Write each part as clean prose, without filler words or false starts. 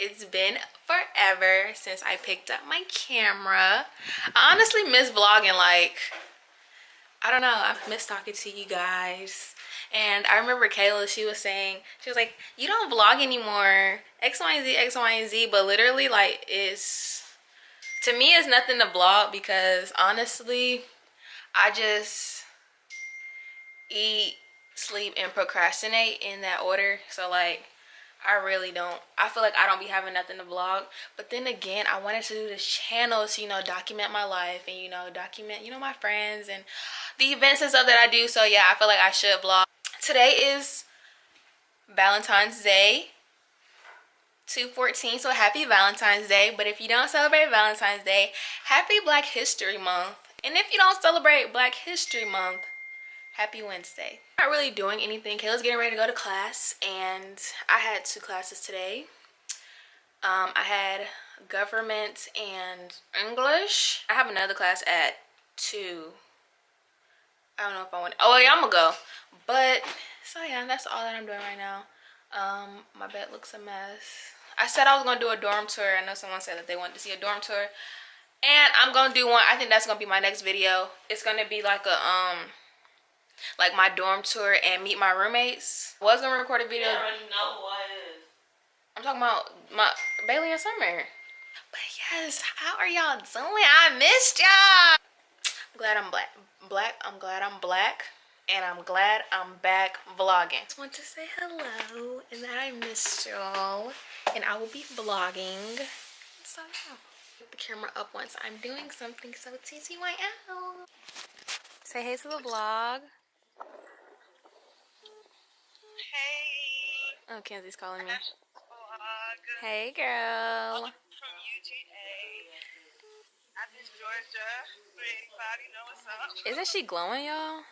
It's been forever since I picked up my camera. I honestly miss vlogging. Like, I don't know, I've missed talking to you guys. And I remember Kayla, she was like, you don't vlog anymore, X, Y, and Z, X, Y, and Z. But literally, like, to me, it's nothing to vlog because honestly, I just eat, sleep, and procrastinate in that order. So like, I really don't, I feel like I don't be having nothing to vlog. But then again, I wanted to do this channel to, you know, document my life and, you know, document, you know, my friends and the events and stuff that I do. So yeah, I feel like I should vlog. Today is Valentine's Day, 2/14, so happy Valentine's Day. But if you don't celebrate Valentine's Day, happy Black History Month. And if you don't celebrate Black History Month, happy Wednesday. Not really doing anything. Kayla's getting ready to go to class, and I had 2 classes today. I had government and English. I have another class at 2. I don't know if I want, oh yeah, I'm gonna go. But so yeah, that's all that I'm doing right now. My bed looks a mess. I said I was gonna do a dorm tour. I know someone said that they wanted to see a dorm tour, and I'm gonna do one. I think that's gonna be my next video. It's gonna be like a like my dorm tour and meet my roommates. I was gonna record a video. I already know who I is. I'm talking about my Bailey and Summer. But yes, how are y'all doing? I missed y'all. I'm glad I'm black. I'm glad I'm black. And I'm glad I'm back vlogging. Just want to say hello and that I missed y'all. And I will be vlogging. So yeah. Put the camera up once I'm doing something so TTYL. Say hey to the vlog. Hey. Oh, Kenzie's calling me. Vlog. Hey, girl. From UGA. I miss Georgia. 385, you know what's up. Isn't she glowing, y'all?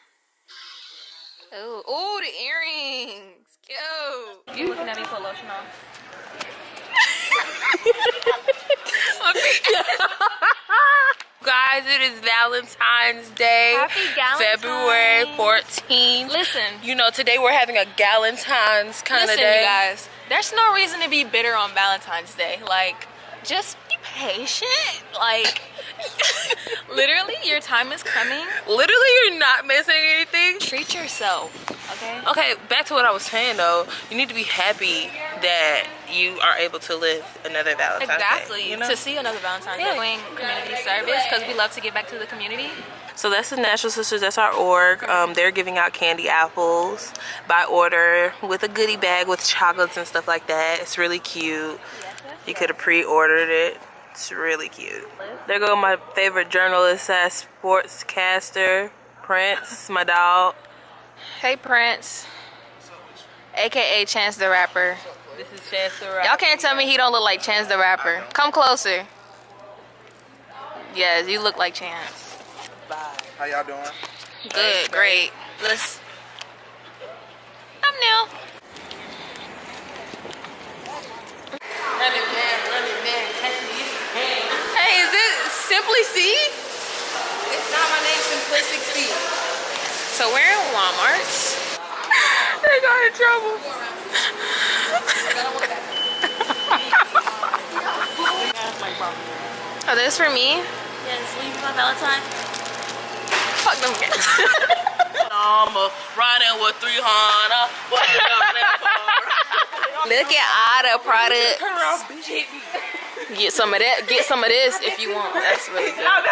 Oh, the earrings. Cute. You looking at me put lotion on? Guys, it is Valentine's Day. Happy Galentine's. February 14th. Listen. You know, today we're having a Galentine's kind of day. Listen, you guys. There's no reason to be bitter on Valentine's Day. Like, just be patient. Like, literally, your time is coming. Literally, you're not missing anything. Treat yourself, okay? Okay, back to what I was saying though. You need to be happy that you are able to live another Valentine's Exactly. Day. You know? To see another Valentine's Day. Doing community service because we love to give back to the community. So that's the Natural Sisters. That's our org. They're giving out candy apples by order with a goodie bag with chocolates and stuff like that. It's really cute. You could have pre-ordered it. It's really cute. There go my favorite journalist, sportscaster, Prince, my dog. Hey, Prince. AKA Chance the Rapper. This is Chance the Rapper. Y'all can't tell me he don't look like Chance the Rapper. Come closer. Yes, you look like Chance. Bye. How y'all doing? Good, great. Let's. I'm new. Hey, is it Simply C? It's not my name, Simplistic C. So we're in Walmart's. They got in trouble. Oh, this for me? Yes, will you be my Valentine? Fuck them guys. I'm riding with 300. Look at all the products. Get some of that. Get some of this if you want. That's really good. Y'all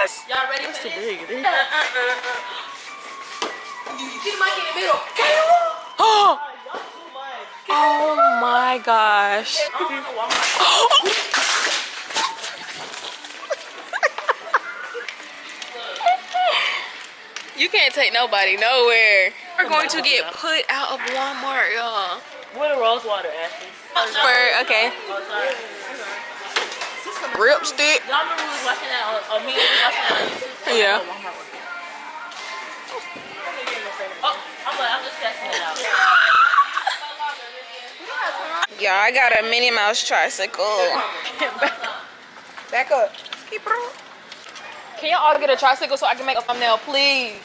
ready? That's too big. See the mic in the middle. Oh! Oh my gosh. You can't take nobody nowhere. We're going to get put out of Walmart, y'all. Where the rose water, Ashley? Okay. Ripstick. Y'all remember we was watching that on me? Yeah. I'm just testing it out. Y'all, I got a Minnie Mouse tricycle. Back up. Can y'all all get a tricycle so I can make a thumbnail, please?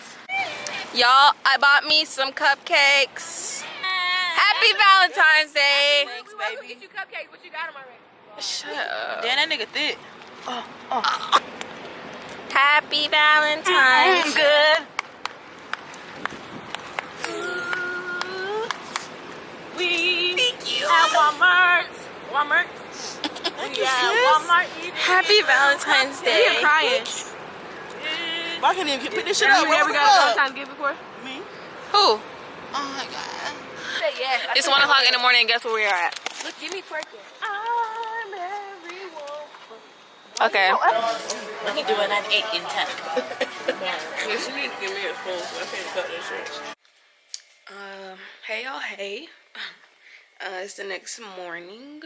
Y'all, I bought me some cupcakes. Happy Valentine's Day. Thanks, baby. Get you cupcakes, but you got them already. Shut up. Damn, that nigga thick. Happy Valentine's. Good. We at Walmart. Walmart. Walmart. Happy Valentine's Day. You're crying. I can't even pick this shit up. You never got a Valentine's gift before? Me? Who? Oh my god. Yes. It's 1 o'clock in the morning and guess where we are at? Look, give me twerking. I'm everyone. Okay. Let me do it at 8 and 10. Yes, you need to give me a spoon so I can't cut this shit. Hey y'all, hey. It's the next morning.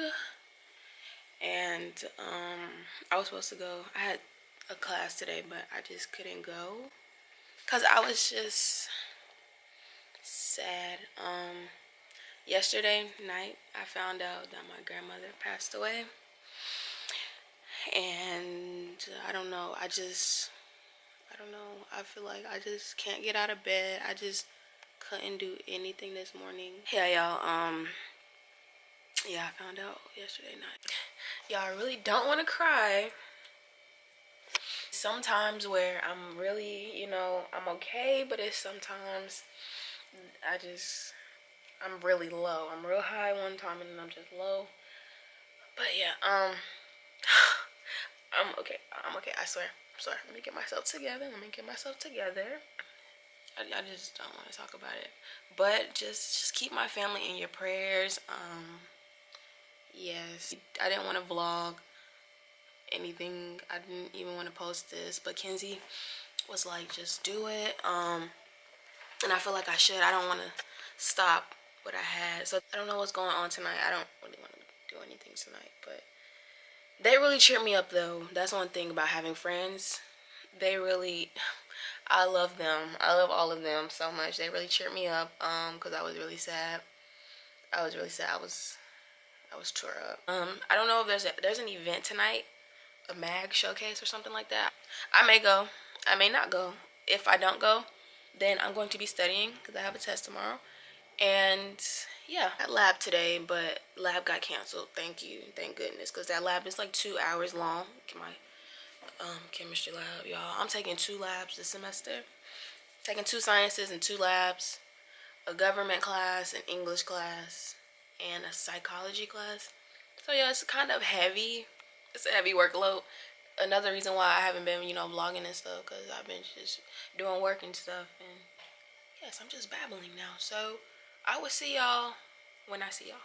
And I was supposed to go. I had a class today, but I just couldn't go. Cause I was just sad. Yesterday night I found out that my grandmother passed away. And I don't know, I don't know. I feel like I just can't get out of bed. I just couldn't do anything this morning. Yeah, y'all, yeah, I found out yesterday night. Y'all, I really don't want to cry. Sometimes where I'm really, you know, I'm okay, but it's sometimes I'm really low. I'm real high one time and then I'm just low. But yeah, I'm okay. I swear. I'm sorry. Let me get myself together. I just don't want to talk about it. But just keep my family in your prayers. Yes. I didn't want to vlog anything. I didn't even want to post this. But Kenzie was like, just do it. And I feel like I should. I don't want to stop what I had. So I don't know what's going on tonight. I don't really want to do anything tonight. But they really cheer me up though. That's one thing about having friends. They really, I love them. I love all of them so much. They really cheered me up because I was really sad. I was tore up. I don't know if there's an event tonight, a mag showcase or something like that. I may go. I may not go. If I don't go, then I'm going to be studying because I have a test tomorrow. And yeah, I had lab today, but lab got canceled. Thank goodness, because that lab is like 2 hours long. My chemistry lab, y'all. I'm taking 2 labs this semester. Taking 2 sciences and 2 labs, a government class, an English class, and a psychology class. So yeah, it's kind of heavy. It's a heavy workload. Another reason why I haven't been, you know, vlogging and stuff, because I've been just doing work and stuff. And yes, I'm just babbling now. So I will see y'all when I see y'all.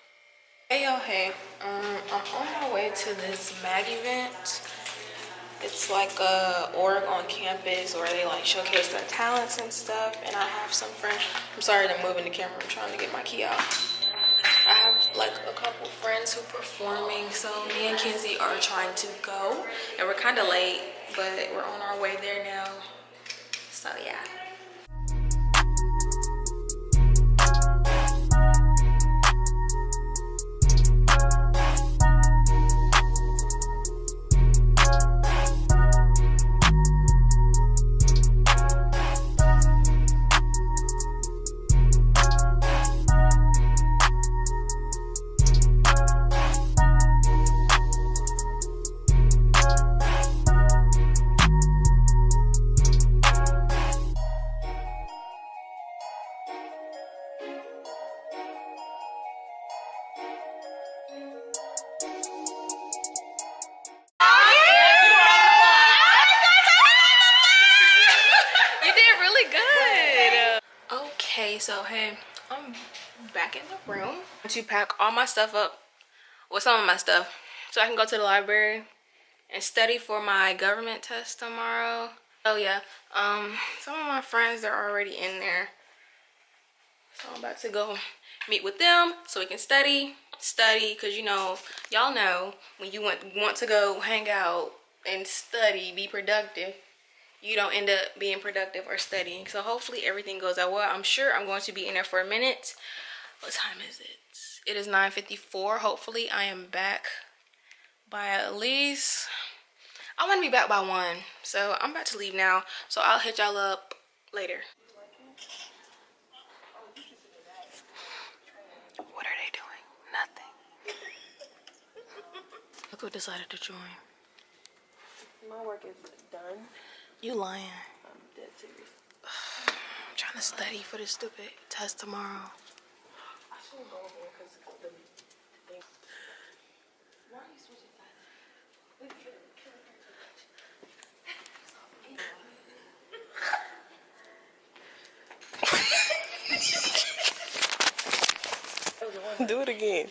Hey y'all, hey. I'm on my way to this mag event. It's like a org on campus where they like showcase their talents and stuff. And I have some friends. I'm sorry that I'm moving the camera. I'm trying to get my key out. I have like a couple friends who are performing, so me and Kenzie are trying to go, and we're kind of late, but we're on our way there now. So yeah. Okay, so hey, I'm back in the room to pack all my stuff up, with some of my stuff, so I can go to the library and study for my government test tomorrow. Oh yeah, some of my friends, they're already in there, so I'm about to go meet with them so we can study, because you know, y'all know when you want to go hang out and study, be productive, you don't end up being productive or studying. So hopefully everything goes out well. I'm sure I'm going to be in there for a minute. What time is it? It is 9:54. Hopefully I am back by at least, I want to be back by 1. So I'm about to leave now. So I'll hit y'all up later. What are they doing? Nothing. Look who decided to join. My work is done. You lying. I'm dead serious. I'm trying to study for this stupid test tomorrow. I shouldn't go over there because the thing. Why are you switching sides? Do it again.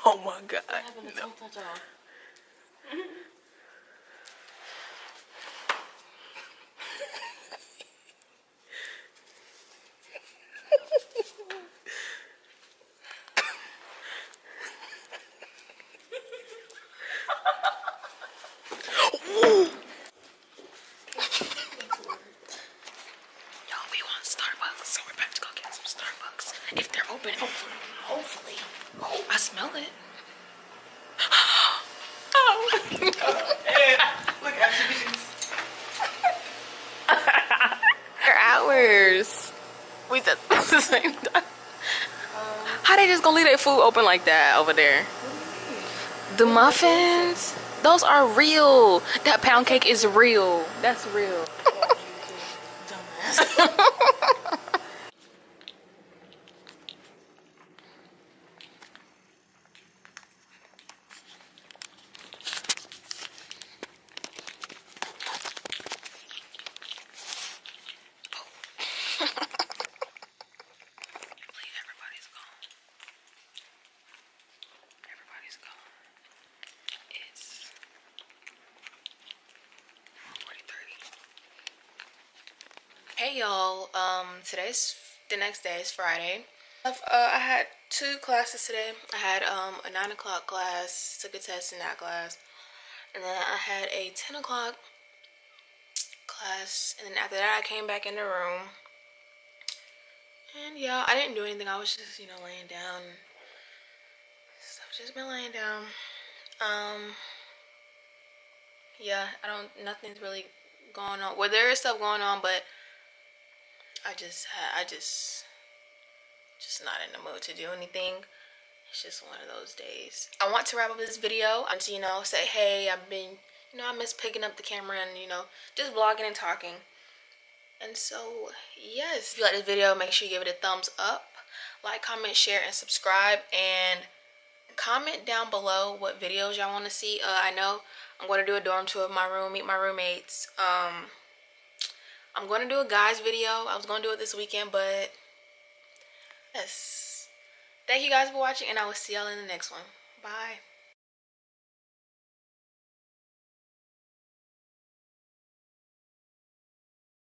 Oh my God. No. Yo, we want Starbucks, so we're about to go get some Starbucks. If they're open, hopefully. Oh, I smell it. Look at these. They're hours. We did at the same time. How they just gonna leave their food open like that over there? The muffins, those are real. That pound cake is real. That's real. Everybody's gone. Everybody's gone. It's 40:30. Hey y'all. Today's the next day is Friday. I had 2 classes today. I had a 9 o'clock class, took a test in that class, and then I had a 10 o'clock class, and then after that I came back in the room. And yeah, I didn't do anything. I was just, laying down. So I've just been laying down. Yeah, nothing's really going on. Well, there is stuff going on, but I just not in the mood to do anything. It's just one of those days. I want to wrap up this video and to, say, hey, I've been, I miss picking up the camera and, just vlogging and talking. And so, yes, if you like this video, make sure you give it a thumbs up. Like, comment, share, and subscribe. And comment down below what videos y'all want to see. I know I'm going to do a dorm tour of my room, meet my roommates. I'm going to do a guys video. I was going to do it this weekend, but yes. Thank you guys for watching, and I will see y'all in the next one. Bye.